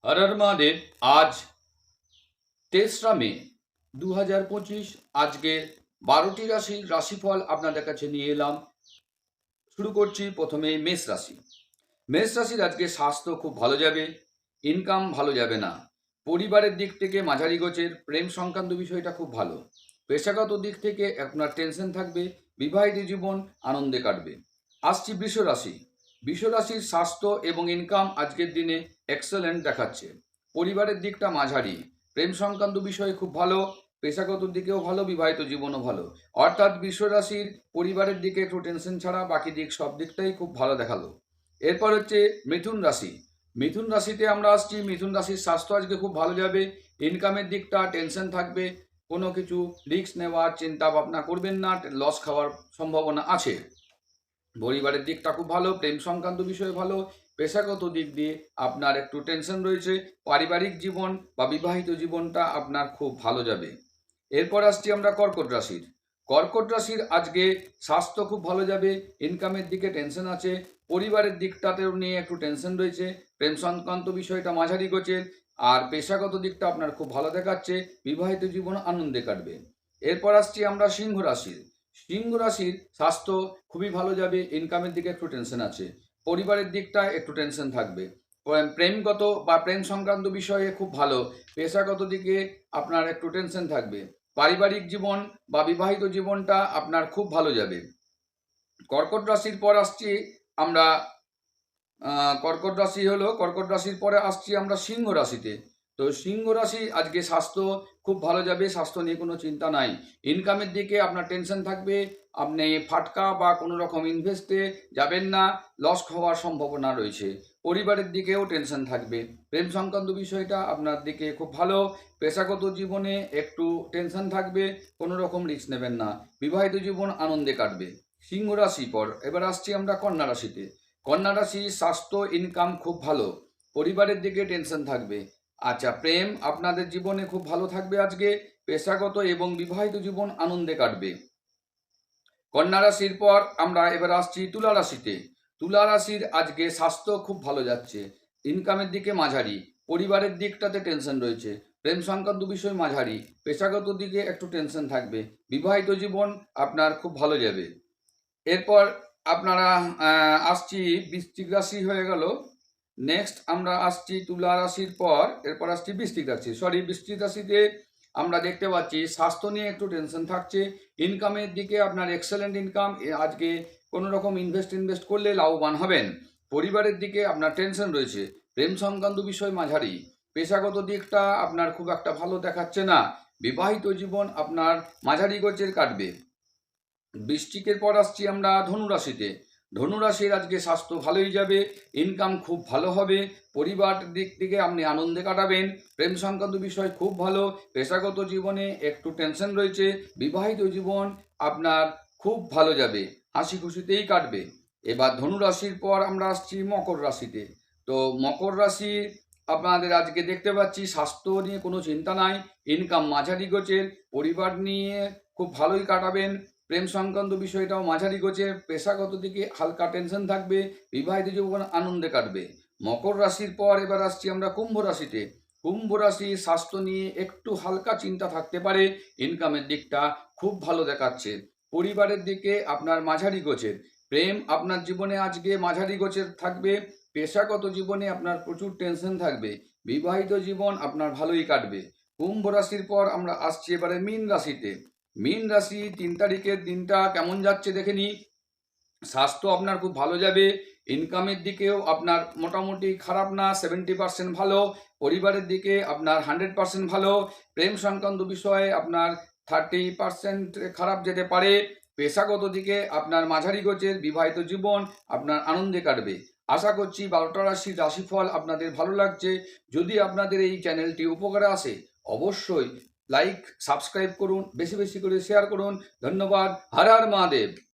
হর হর মহাদেব। আজ তেসরা মে 2025। আজকে 12টি রাশির রাশিফল আপনাদের কাছে নিয়ে এলাম। শুরু করছি প্রথমে মেষ রাশি। মেষ রাশির আজকে স্বাস্থ্য খুব ভালো যাবে, ইনকাম ভালো যাবে না। পরিবারের দিক থেকে মাঝারি গোছের, প্রেম সংক্রান্ত বিষয়টা খুব ভালো। পেশাগত দিক থেকে আপনার টেনশন থাকবে, বিবাহিত জীবন আনন্দে কাটবে। আসছি বৃষ রাশি। বৃষ রাশির স্বাস্থ্য এবং ইনকাম আজকের দিনে এক্সেলেন্ট দেখাচ্ছে। পরিবারের দিকটা মাঝারি, প্রেম সংক্রান্ত বিষয়ে খুব ভালো, পেশাগত দিকেও ভালো, বিবাহিত জীবনও ভালো। অর্থাৎ বৃষ রাশির পরিবারের দিকে একটু টেনশন ছাড়া বাকি দিক সব দিকটাই খুব ভালো দেখালো। এরপর হচ্ছে মিথুন রাশি। মিথুন রাশিতে আমরা আসছি। মিথুন রাশির স্বাস্থ্য আজকে খুব ভালো যাবে, ইনকামের দিকটা টেনশন থাকবে, কোনো কিছু রিস্ক নেওয়ার চিন্তা ভাবনা করবেন না, লস খাওয়ার সম্ভাবনা আছে। পরিবারের দিকটা খুব ভালো, প্রেম সংক্রান্ত বিষয় ভালো, পেশাগত দিক দিয়ে আপনার একটু টেনশন রয়েছে। পারিবারিক জীবন বা বিবাহিত জীবনটা আপনার খুব ভালো যাবে। এরপর আসছি আমরা কর্কট রাশির। কর্কট রাশির আজকে স্বাস্থ্য খুব ভালো যাবে, ইনকামের দিকে টেনশন আছে, পরিবারের দিকটাতেও নিয়ে একটু টেনশন রয়েছে, প্রেম সংক্রান্ত বিষয়টা মাঝারি গোছের, আর পেশাগত দিকটা আপনার খুব ভালো দেখাচ্ছে, বিবাহিত জীবন আনন্দে কাটবে। এরপর আসছি আমরা সিংহ রাশির। সিংহ রাশির স্বাস্থ্য খুবই ভালো যাবে, ইনকামের দিকে একটু টেনশন আছে, পরিবারের দিকটা একটু টেনশন থাকবে। প্রেমগত বা প্রেম সংক্রান্ত বিষয়ে খুব ভালো, পেশাগত দিকে আপনার একটু টেনশন থাকবে, পারিবারিক জীবন বা বিবাহিত জীবনটা আপনার খুব ভালো যাবে। কর্কট রাশির পর আসছি আমরা কর্কট রাশির পরে আসছি আমরা সিংহ রাশিতে। তো সিংহ রাশি আজকে স্বাস্থ্য খুব ভালো যাবে, স্বাস্থ্য নিয়ে কোনো চিন্তা নাই। ইনকামের দিকে আপনার টেনশন থাকবে, আপনি ফাটকা বা কোনো রকম ইনভেস্টে যাবেন না, লস হওয়ার সম্ভাবনা রয়েছে। পরিবারের দিকেও টেনশন থাকবে, প্রেম সংক্রান্ত বিষয়টা আপনার দিকে খুব ভালো, পেশাগত জীবনে একটু টেনশন থাকবে, কোনো রকম রিস্ক নেবেন না, বিবাহিত জীবন আনন্দে কাটবে। সিংহ রাশি পর এবার আসছি আমরা কন্যা রাশিতে। কন্যা রাশি স্বাস্থ্য ইনকাম খুব ভালো, পরিবারের দিকে টেনশন থাকবে। আচ্ছা, প্রেম আপনাদের জীবনে খুব ভালো থাকবে আজকে, পেশাগত এবং বিবাহিত জীবন আনন্দে কাটবে। কন্যা রাশির পর আমরা এবার আসছি তুলা রাশিতে। তুলা রাশির আজকে স্বাস্থ্য খুব ভালো যাচ্ছে, ইনকামের দিকে মাঝারি, পরিবারের দিকটাতে টেনশন রয়েছে, প্রেম সংক্রান্ত বিষয় মাঝারি, পেশাগত দিকে একটু টেনশন থাকবে, বিবাহিত জীবন আপনার খুব ভালো যাবে। এরপর আপনারা আসছি বৃশ্চিক রাশি হয়ে গেল। নেক্সট আমরা আসছি তুলা রাশির পর, এরপর আসছি বৃশ্চিক রাশিতে আমরা দেখতে পাচ্ছি স্বাস্থ্য নিয়ে একটু টেনশন থাকছে, ইনকামের দিকে আপনার এক্সেলেন্ট ইনকাম, আজকে কোনো রকম ইনভেস্ট করলে লাভবান হবেন। পরিবারের দিকে আপনার টেনশন রয়েছে, প্রেম সংক্রান্ত বিষয় মাঝারি, পেশাগত দিকটা আপনার খুব একটা ভালো দেখাচ্ছে না, বিবাহিত জীবন আপনার মাঝারি গোছের কাটবে। বৃশ্চিকের পর আসছি আমরা ধনুরাশিতে। ধনুরাশির আজকে স্বাস্থ্য ভালোই যাবে, ইনকাম খুব ভালো হবে, পরিবার দিক থেকে আপনি আনন্দে কাটাবেন, প্রেম সংক্রান্ত বিষয় খুব ভালো, পেশাগত জীবনে একটু টেনশন রয়েছে, বিবাহিত জীবন আপনার খুব ভালো যাবে, হাসি খুশিতেই কাটবে। এবার ধনুরাশির পর আমরা আসছি মকর রাশিতে। তো মকর রাশি আপনাদের আজকে দেখতে পাচ্ছি স্বাস্থ্য নিয়ে কোনো চিন্তা নাই, ইনকাম মাঝারি গোছের, পরিবার নিয়ে খুব ভালোই কাটাবেন, প্রেম সংক্রান্ত বিষয়টাও মাঝারি গোছের, পেশাগত দিকে হালকা টেনশন থাকবে, বিবাহিত জীবন আনন্দে কাটবে। মকর রাশির পর এবার আসছি আমরা কুম্ভ রাশিতে। কুম্ভ রাশি স্বাস্থ্য নিয়ে একটু হালকা চিন্তা থাকতে পারে, ইনকামের দিকটা খুব ভালো দেখাচ্ছে, পরিবারের দিকে আপনার মাঝারি গোছের, প্রেম আপনার জীবনে আজকে মাঝারি গোছের থাকবে, পেশাগত জীবনে আপনার প্রচুর টেনশন থাকবে, বিবাহিত জীবন আপনার ভালোই কাটবে। কুম্ভ রাশির পর আমরা আসছি এবারে মীন রাশিতে। মীন রাশি 3 তারিখের দিনটা কেমন যাচ্ছে দেখে নিই। স্বাস্থ্য আপনার খুব ভালো যাবে, ইনকামের দিকেও আপনার মোটামুটি খারাপ না, 70% ভালো, পরিবারের দিকে আপনার 100% ভালো, প্রেম সংক্রান্ত বিষয়ে আপনার 30% খারাপ যেতে পারে, পেশাগত দিকে আপনার মাঝারি গোছের, বিবাহিত জীবন আপনার আনন্দে কাটবে। আশা করছি 12টা রাশির রাশিফল আপনাদের ভালো লাগছে। যদি আপনাদের এই চ্যানেলটি উপকারে আসে অবশ্যই লাইক সাবস্ক্রাইব করুন, বেশি বেশি করে শেয়ার করুন। ধন্যবাদ। হর হর মহাদেব।